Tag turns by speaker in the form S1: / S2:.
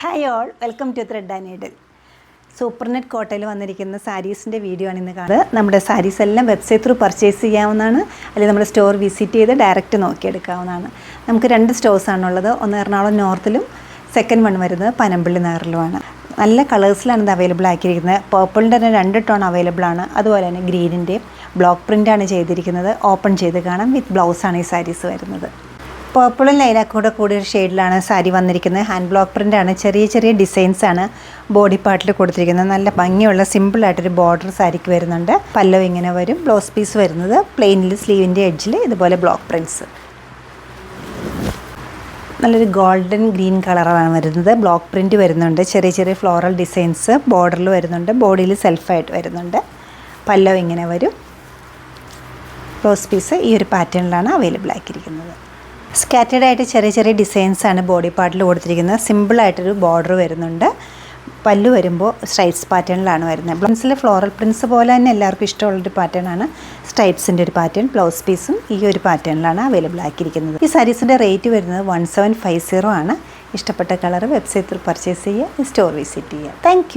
S1: Hi all, welcome to thread and needle. Super net കോട്ടയിൽ വന്നിരിക്കുന്ന സാരീസിൻ്റെ video ആണ് ഇന്ന് കാണുന്നത്. നമ്മുടെ സാരീസ് എല്ലാം വെബ്സൈറ്റ് ത്രൂ പർച്ചേസ് ചെയ്യാവുന്നതാണ്, അല്ലെങ്കിൽ നമ്മുടെ സ്റ്റോർ വിസിറ്റ് ചെയ്ത് ഡയറക്റ്റ് നോക്കിയെടുക്കാവുന്നതാണ്. നമുക്ക് 2 സ്റ്റോഴ്സാണുള്ളത്. ഒന്ന് എറണാകുളം നോർത്തിലും സെക്കൻഡ് വൺ വരുന്നത് പനമ്പള്ളി നഗറിലുമാണ്. നല്ല കളേഴ്സിലാണ് ഇത് അവൈലബിൾ ആക്കിയിരിക്കുന്നത്. പർപ്പിളിൻ്റെ തന്നെ 2 ടോൺ അവൈലബിൾ ആണ്. അതുപോലെ തന്നെ ഗ്രീനിൻ്റെയും ബ്ലോക്ക് പ്രിൻ്റാണ് ചെയ്തിരിക്കുന്നത്. ഓപ്പൺ ചെയ്ത് കാണാം. വിത്ത് ബ്ലൗസാണ് ഈ സാരീസ് വരുന്നത്. പർപ്പിളും ലൈലാക്കും കൂടെ ഒരു ഷെയ്ഡിലാണ് സാരി വന്നിരിക്കുന്നത്. ഹാൻഡ് ബ്ലോക്ക് പ്രിൻ്റാണ്. ചെറിയ ചെറിയ ഡിസൈൻസാണ് ബോഡി പാർട്ടിൽ കൊടുത്തിരിക്കുന്നത്. നല്ല ഭംഗിയുള്ള സിമ്പിളായിട്ടൊരു ബോർഡർ സാരിക്ക് വരുന്നുണ്ട്. പല്ലവ് ഇങ്ങനെ വരും. ബ്ലൗസ് പീസ് വരുന്നത് പ്ലെയിനിൽ സ്ലീവിൻ്റെ എഡ്ജിൽ ഇതുപോലെ ബ്ലോക്ക് പ്രിൻറ്റ്സ്. നല്ലൊരു ഗോൾഡൻ ഗ്രീൻ കളറാണ് വരുന്നത്. ബ്ലോക്ക് പ്രിൻറ്റ് വരുന്നുണ്ട്. ചെറിയ ചെറിയ ഫ്ലോറൽ ഡിസൈൻസ് ബോർഡറിൽ വരുന്നുണ്ട്. ബോഡിയിൽ സെൽഫായിട്ട് വരുന്നുണ്ട്. പല്ലവ് ഇങ്ങനെ വരും. ബ്ലൗസ് പീസ് ഈ ഒരു പാറ്റേണിലാണ് അവൈലബിൾ ആക്കിയിരിക്കുന്നത്. സ്കാറ്റേഡ് ആയിട്ട് ചെറിയ ചെറിയ ഡിസൈൻസാണ് ബോഡി പാർട്ടിൽ കൊടുത്തിരിക്കുന്നത്. സിമ്പിളായിട്ടൊരു ബോർഡർ വരുന്നുണ്ട്. പല്ലു വരുമ്പോൾ സ്ട്രൈപ്സ് പാറ്റേണിലാണ് വരുന്നത്. ബ്ലൗസിലെ ഫ്ലോറൽ പ്രിൻറ്റ്സ് പോലെ തന്നെ എല്ലാവർക്കും ഇഷ്ടമുള്ളൊരു പാറ്റേണാണ് സ്ട്രൈപ്സിൻ്റെ ഒരു പാറ്റേൺ. ബ്ലൗസ് പീസും ഈ ഒരു പാറ്റേണിലാണ് അവൈലബിൾ ആക്കിയിരിക്കുന്നത്. ഈ സാരീസിൻ്റെ റേറ്റ് വരുന്നത് 1750 ആണ്. ഇഷ്ടപ്പെട്ട കളർ വെബ്സൈറ്റിൽ പർച്ചേസ് ചെയ്യുക, സ്റ്റോർ വിസിറ്റ് ചെയ്യുക. താങ്ക്